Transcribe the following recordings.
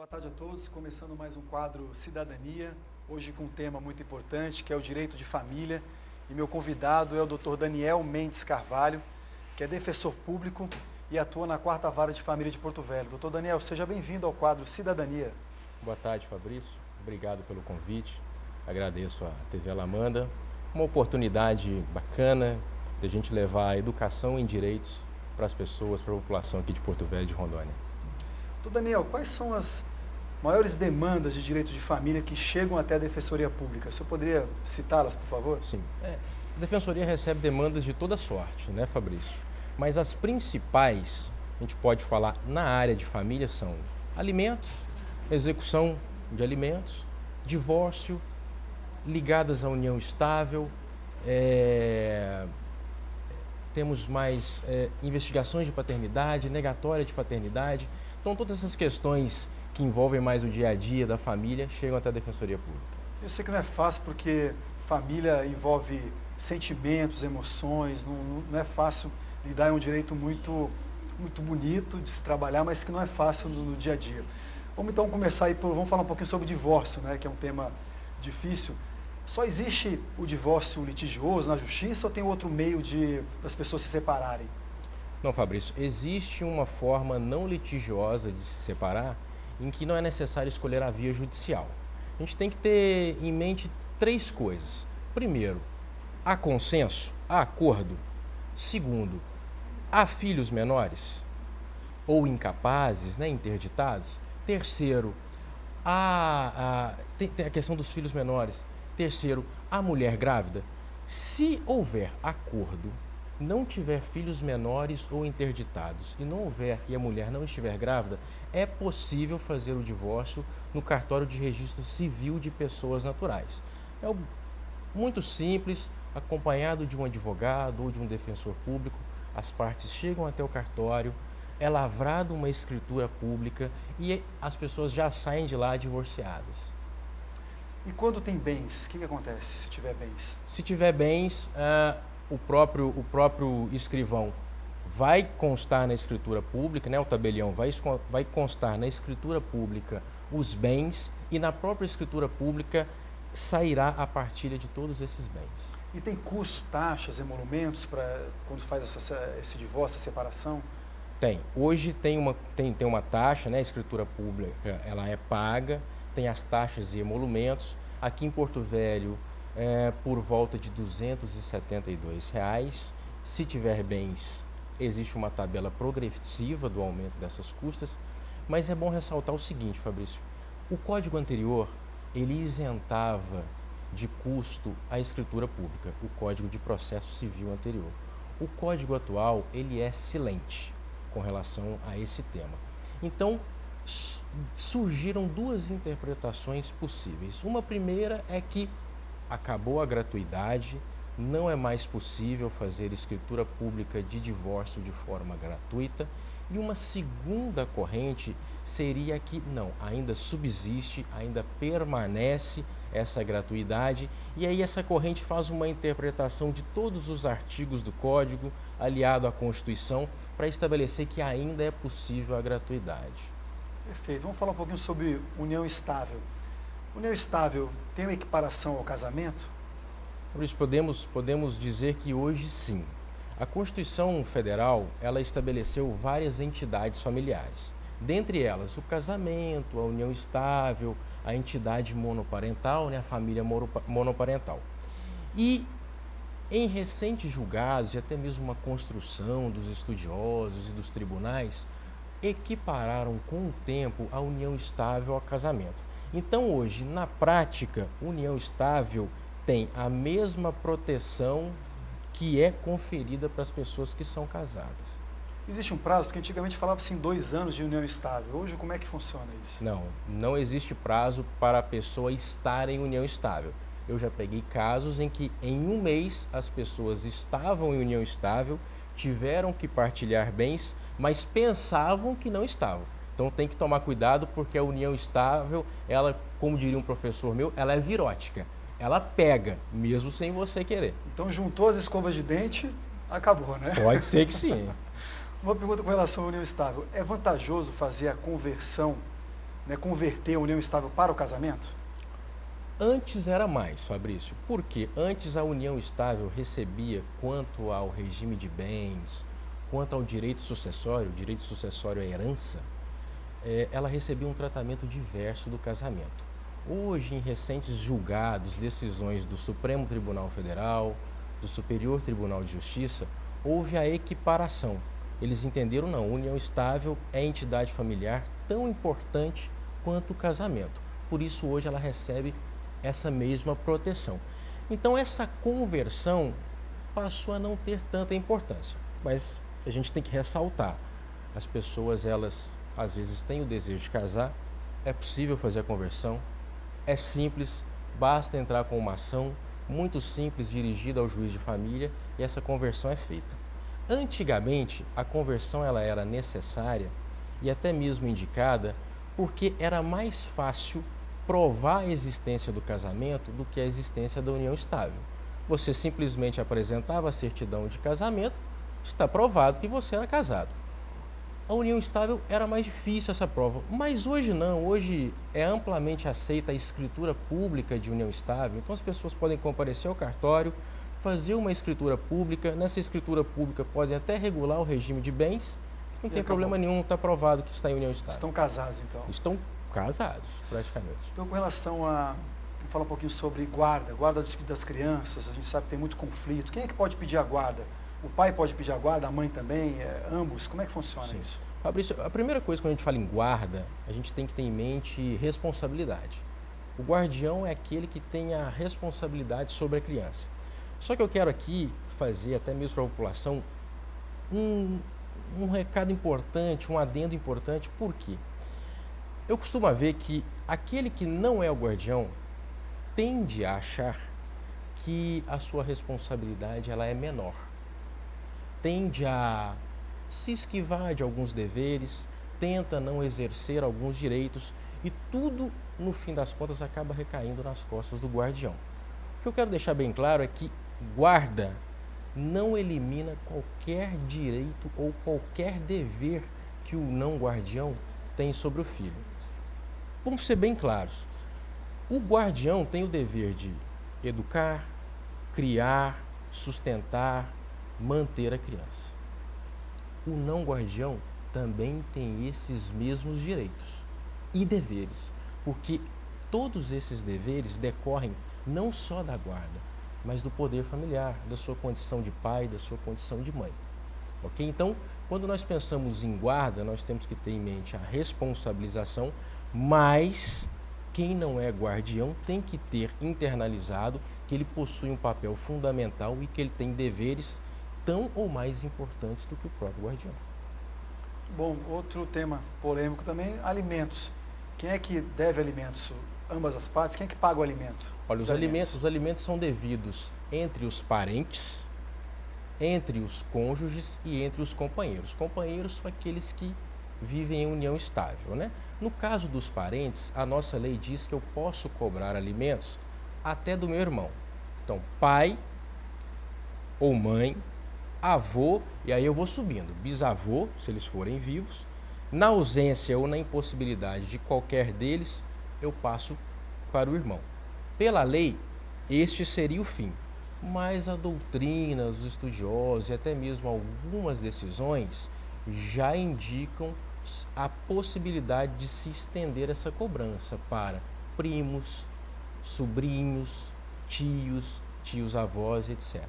Boa tarde a todos, começando mais um quadro Cidadania, hoje com um tema muito importante, que é o direito de família, e meu convidado é o Dr. Daniel Mendes Carvalho, que é defensor público e atua na 4ª Vara de Família de Porto Velho. Dr. Daniel, seja bem-vindo ao quadro Cidadania. Boa tarde, Fabrício. Obrigado pelo convite. Agradeço à TV Alamanda. Uma oportunidade bacana de a gente levar a educação em direitos para as pessoas, para a população aqui de Porto Velho e de Rondônia. Dr. Daniel, quais são as maiores demandas de direito de família que chegam até a Defensoria Pública? O senhor poderia citá-las, por favor? Sim. A Defensoria recebe demandas de toda sorte, né, Fabrício? Mas as principais, a gente pode falar na área de família, são alimentos, execução de alimentos, divórcio, ligadas à união estável, temos mais investigações de paternidade, negatória de paternidade. Então, todas essas questões que envolvem mais o dia a dia da família chegam até a Defensoria Pública. Eu sei que não é fácil porque família envolve sentimentos, emoções, não é fácil lidar, é um direito muito bonito de se trabalhar, mas que não é fácil no dia a dia. Vamos então começar aí, vamos falar um pouquinho sobre divórcio, né, que é um tema difícil. Só existe o divórcio litigioso na justiça ou tem outro meio das pessoas se separarem? Não, Fabrício, existe uma forma não litigiosa de se separar em que não é necessário escolher a via judicial. A gente tem que ter em mente 3 coisas. Primeiro, há consenso, há acordo. Segundo, há filhos menores ou incapazes, né, interditados. Terceiro, tem a questão dos filhos menores. Terceiro, a mulher grávida. Se houver acordo, não tiver filhos menores ou interditados e a mulher não estiver grávida, é possível fazer o divórcio no cartório de registro civil de pessoas naturais. É muito simples, acompanhado de um advogado ou de um defensor público, as partes chegam até o cartório, é lavrada uma escritura pública e as pessoas já saem de lá divorciadas. E quando tem bens, o que acontece se tiver bens? Se tiver bens, o próprio escrivão vai constar na escritura pública, né, o tabelião vai constar na escritura pública os bens e na própria escritura pública sairá a partilha de todos esses bens. E tem custo, taxas, emolumentos para quando faz esse divórcio, essa separação? Tem. Hoje tem uma taxa, né, a escritura pública ela é paga, tem as taxas e emolumentos. Aqui em Porto Velho, por volta de R$ 272. Se tiver bens, existe uma tabela progressiva do aumento dessas custas, mas é bom ressaltar o seguinte, Fabrício, o código anterior, ele isentava de custo a escritura pública, o Código de Processo Civil anterior. O código atual, ele é silente com relação a esse tema. Então, surgiram 2 interpretações possíveis. Uma primeira é que acabou a gratuidade, não é mais possível fazer escritura pública de divórcio de forma gratuita. E uma segunda corrente seria que não, ainda subsiste, ainda permanece essa gratuidade. E aí essa corrente faz uma interpretação de todos os artigos do Código, aliado à Constituição, para estabelecer que ainda é possível a gratuidade. Perfeito. Vamos falar um pouquinho sobre união estável. União estável tem uma equiparação ao casamento? Por isso, podemos dizer que hoje sim. A Constituição Federal, ela estabeleceu várias entidades familiares. Dentre elas, o casamento, a união estável, a entidade monoparental, né, a família monoparental. E em recentes julgados, e até mesmo uma construção dos estudiosos e dos tribunais, equipararam com o tempo a união estável ao casamento. Então hoje, na prática, união estável tem a mesma proteção que é conferida para as pessoas que são casadas. Existe um prazo? Porque antigamente falava-se em 2 anos de união estável. Hoje, como é que funciona isso? Não existe prazo para a pessoa estar em união estável. Eu já peguei casos em que em 1 mês as pessoas estavam em união estável, tiveram que partilhar bens, mas pensavam que não estavam. Então tem que tomar cuidado porque a união estável, ela, como diria um professor meu, ela é virótica. Ela pega, mesmo sem você querer. Então juntou as escovas de dente, acabou, né? Pode ser que sim. Uma pergunta com relação à união estável. É vantajoso fazer a conversão né, converter a união estável para o casamento? Antes era mais, Fabrício, porque antes a união estável recebia, quanto ao regime de bens, quanto ao direito sucessório é herança, ela recebia um tratamento diverso do casamento. Hoje, em recentes julgados, decisões do Supremo Tribunal Federal, do Superior Tribunal de Justiça, houve a equiparação. Eles entenderam, não, união estável é entidade familiar tão importante quanto o casamento. Por isso, hoje, ela recebe essa mesma proteção. Então, essa conversão passou a não ter tanta importância. Mas a gente tem que ressaltar, as pessoas, elas, às vezes, têm o desejo de casar, é possível fazer a conversão, é simples, basta entrar com uma ação muito simples, dirigida ao juiz de família, e essa conversão é feita. Antigamente, a conversão ela era necessária e até mesmo indicada porque era mais fácil provar a existência do casamento do que a existência da união estável. Você simplesmente apresentava a certidão de casamento, está provado que você era casado. A união estável era mais difícil essa prova, mas hoje não, hoje é amplamente aceita a escritura pública de união estável, então as pessoas podem comparecer ao cartório, fazer uma escritura pública, nessa escritura pública podem até regular o regime de bens, não tem problema nenhum, está provado que está em união estável. Estão casados, então? Estão casados, praticamente. Então, com relação a... Vamos falar um pouquinho sobre guarda das crianças, a gente sabe que tem muito conflito. Quem é que pode pedir a guarda? O pai pode pedir a guarda, a mãe também, ambos? Como é que funciona isso? Fabrício, a primeira coisa quando a gente fala em guarda, a gente tem que ter em mente responsabilidade. O guardião é aquele que tem a responsabilidade sobre a criança. Só que eu quero aqui fazer, até mesmo para a população, um recado importante, um adendo importante. Por quê? Eu costumo ver que aquele que não é o guardião tende a achar que a sua responsabilidade ela é menor. Tende a se esquivar de alguns deveres, tenta não exercer alguns direitos e tudo, no fim das contas, acaba recaindo nas costas do guardião. O que eu quero deixar bem claro é que guarda não elimina qualquer direito ou qualquer dever que o não guardião tem sobre o filho. Vamos ser bem claros. O guardião tem o dever de educar, criar, sustentar, manter a criança. O não guardião também tem esses mesmos direitos e deveres, porque todos esses deveres decorrem não só da guarda, mas do poder familiar, da sua condição de pai, da sua condição de mãe. Ok? Então, quando nós pensamos em guarda, nós temos que ter em mente a responsabilização, mas quem não é guardião tem que ter internalizado que ele possui um papel fundamental e que ele tem deveres tão ou mais importantes do que o próprio guardião. Bom, outro tema polêmico também, alimentos. Quem é que deve alimentos? Ambas as partes? Quem é que paga o alimento? Olha, os alimentos são devidos entre os parentes, entre os cônjuges e entre os companheiros. Companheiros são aqueles que vivem em união estável, né? No caso dos parentes, a nossa lei diz que eu posso cobrar alimentos até do meu irmão. Então, pai ou mãe, avô, e aí eu vou subindo, bisavô, se eles forem vivos, na ausência ou na impossibilidade de qualquer deles, eu passo para o irmão. Pela lei, este seria o fim, mas a doutrina, os estudiosos e até mesmo algumas decisões já indicam a possibilidade de se estender essa cobrança para primos, sobrinhos, tios avós, etc.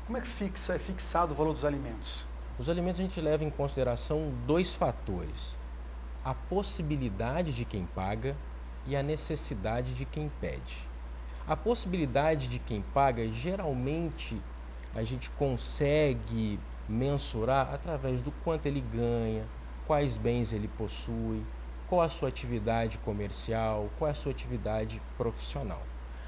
Como é que é fixado o valor dos alimentos? Os alimentos a gente leva em consideração dois fatores: a possibilidade de quem paga e a necessidade de quem pede. A possibilidade de quem paga, geralmente, a gente consegue mensurar através do quanto ele ganha, quais bens ele possui, qual a sua atividade comercial, qual a sua atividade profissional.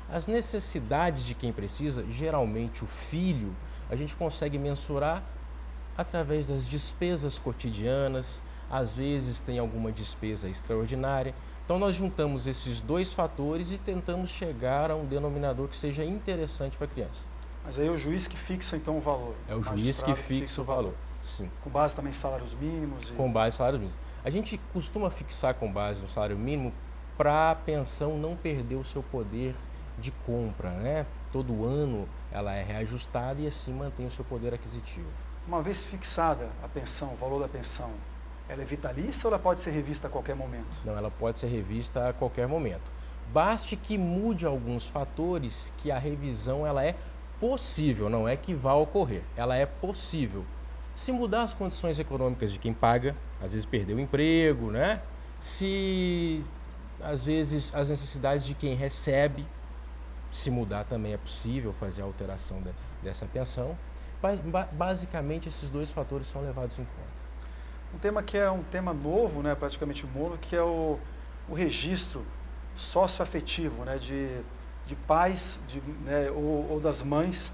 As necessidades de quem precisa, geralmente o filho, a gente consegue mensurar através das despesas cotidianas, às vezes tem alguma despesa extraordinária. Então nós juntamos esses dois fatores e tentamos chegar a um denominador que seja interessante para a criança. Mas aí é o juiz que fixa então o valor. É o juiz que fixa o valor. Sim. Com base também em salários mínimos? Com base em salário mínimo. A gente costuma fixar com base no salário mínimo para a pensão não perder o seu poder de compra, né? Todo ano ela é reajustada e assim mantém o seu poder aquisitivo. Uma vez fixada a pensão, o valor da pensão, ela é vitalícia ou ela pode ser revista a qualquer momento? Não, ela pode ser revista a qualquer momento. Baste que mude alguns fatores que a revisão ela é possível, não é que vá ocorrer, ela é possível. Se mudar as condições econômicas de quem paga, às vezes perdeu o emprego, né? Se às vezes as necessidades de quem recebe, se mudar também é possível fazer a alteração dessa pensão. Basicamente esses dois fatores são levados em conta. Um tema que é um tema novo, né, praticamente novo, que é o registro socioafetivo, né, de pais né, ou das mães.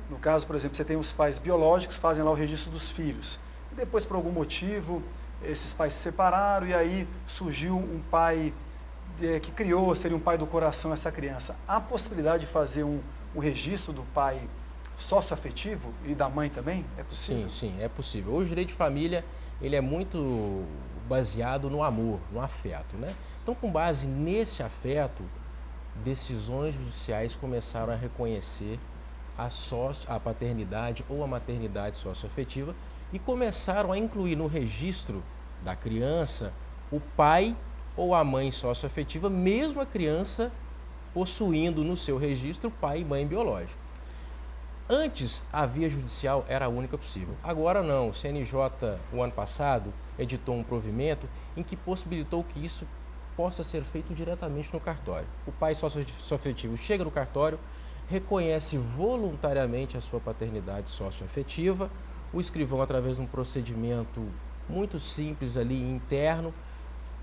No caso, por exemplo, você tem os pais biológicos, fazem lá o registro dos filhos. E depois, por algum motivo, esses pais se separaram e aí surgiu um pai que criou, seria um pai do coração essa criança. Há possibilidade de fazer um registro do pai socioafetivo e da mãe também? É possível? Sim, é possível. Hoje o direito de família ele é muito baseado no amor, no afeto, né? Então, com base nesse afeto, decisões judiciais começaram a reconhecer a paternidade ou a maternidade socioafetiva e começaram a incluir no registro da criança o pai ou a mãe socioafetiva, mesmo a criança possuindo no seu registro pai e mãe biológico. Antes, a via judicial era a única possível. Agora não. O CNJ, o ano passado, editou um provimento em que possibilitou que isso possa ser feito diretamente no cartório. O pai socioafetivo chega no cartório, reconhece voluntariamente a sua paternidade socioafetiva, o escrivão, através de um procedimento muito simples ali interno,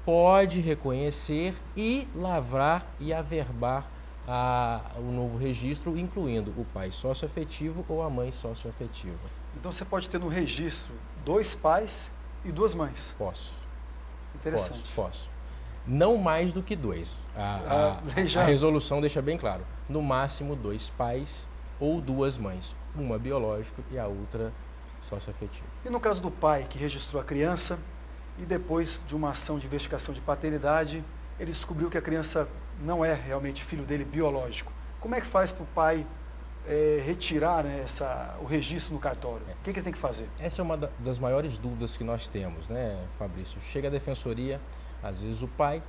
pode reconhecer e lavrar e averbar o novo registro, incluindo o pai socioafetivo ou a mãe socioafetiva. Então você pode ter no registro 2 pais e 2 mães? Posso. Interessante. Posso. Não mais do que 2. A resolução deixa bem claro. No máximo 2 pais ou 2 mães. Uma biológica e a outra socioafetiva. E no caso do pai que registrou a criança e depois de uma ação de investigação de paternidade, ele descobriu que a criança não é realmente filho dele biológico. Como é que faz para o pai retirar, né, o registro no cartório? O que ele tem que fazer? Essa é uma das maiores dúvidas que nós temos, né, Fabrício? Chega a defensoria, às vezes o pai,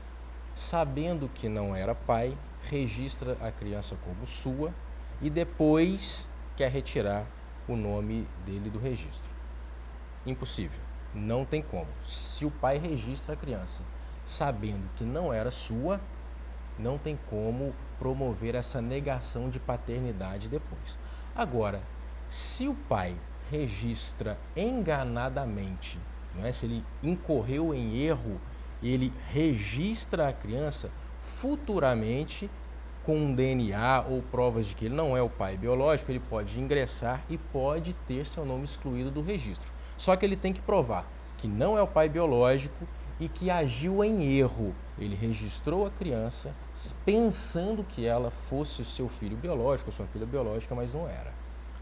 sabendo que não era pai, registra a criança como sua e depois quer retirar o nome dele do registro. Impossível, não tem como. Se o pai registra a criança sabendo que não era sua, não tem como promover essa negação de paternidade depois. Agora, se o pai registra enganadamente, não é? Se ele incorreu em erro, ele registra a criança, futuramente, com um DNA ou provas de que ele não é o pai biológico, ele pode ingressar e pode ter seu nome excluído do registro. Só que ele tem que provar que não é o pai biológico e que agiu em erro. Ele registrou a criança pensando que ela fosse o seu filho biológico, sua filha biológica, mas não era.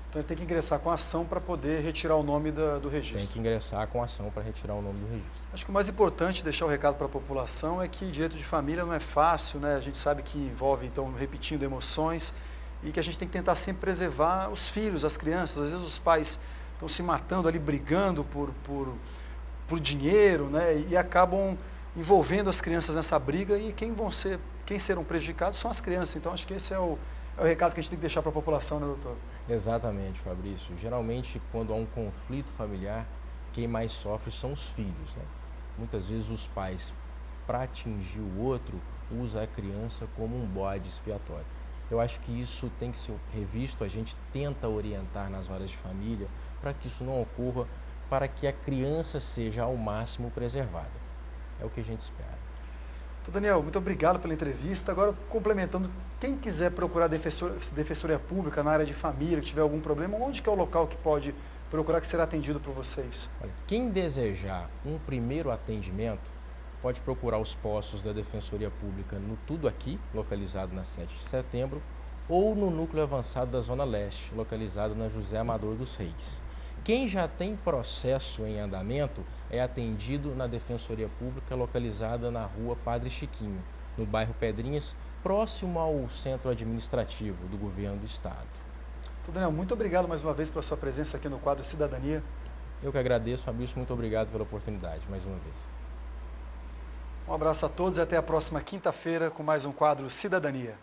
Então ele tem que ingressar com a ação para poder retirar o nome do registro. Tem que ingressar com a ação para retirar o nome do registro. Acho que o mais importante deixar o recado para a população é que direito de família não é fácil, né? A gente sabe que envolve, então, repetindo emoções e que a gente tem que tentar sempre preservar os filhos, as crianças. Às vezes os pais estão se matando ali, brigando por dinheiro, né? E acabam envolvendo as crianças nessa briga e quem serão prejudicados são as crianças. Então acho que esse é o recado que a gente tem que deixar para a população, né, doutor? Exatamente, Fabrício. Geralmente, quando há um conflito familiar, quem mais sofre são os filhos, né? Muitas vezes os pais, para atingir o outro, usam a criança como um bode expiatório. Eu acho que isso tem que ser revisto, a gente tenta orientar nas varas de família para que isso não ocorra, para que a criança seja ao máximo preservada. É o que a gente espera. Doutor Daniel, muito obrigado pela entrevista. Agora, complementando, quem quiser procurar defensoria pública na área de família, que tiver algum problema, onde que é o local que pode procurar que será atendido por vocês? Olha, quem desejar um primeiro atendimento, pode procurar os postos da Defensoria Pública no Tudo Aqui, localizado na 7 de setembro, ou no Núcleo Avançado da Zona Leste, localizado na José Amador dos Reis. Quem já tem processo em andamento é atendido na Defensoria Pública localizada na rua Padre Chiquinho, no bairro Pedrinhas, próximo ao centro administrativo do governo do estado. Daniel, muito obrigado mais uma vez pela sua presença aqui no quadro Cidadania. Eu que agradeço, Fabrício, muito obrigado pela oportunidade, mais uma vez. Um abraço a todos e até a próxima quinta-feira com mais um quadro Cidadania.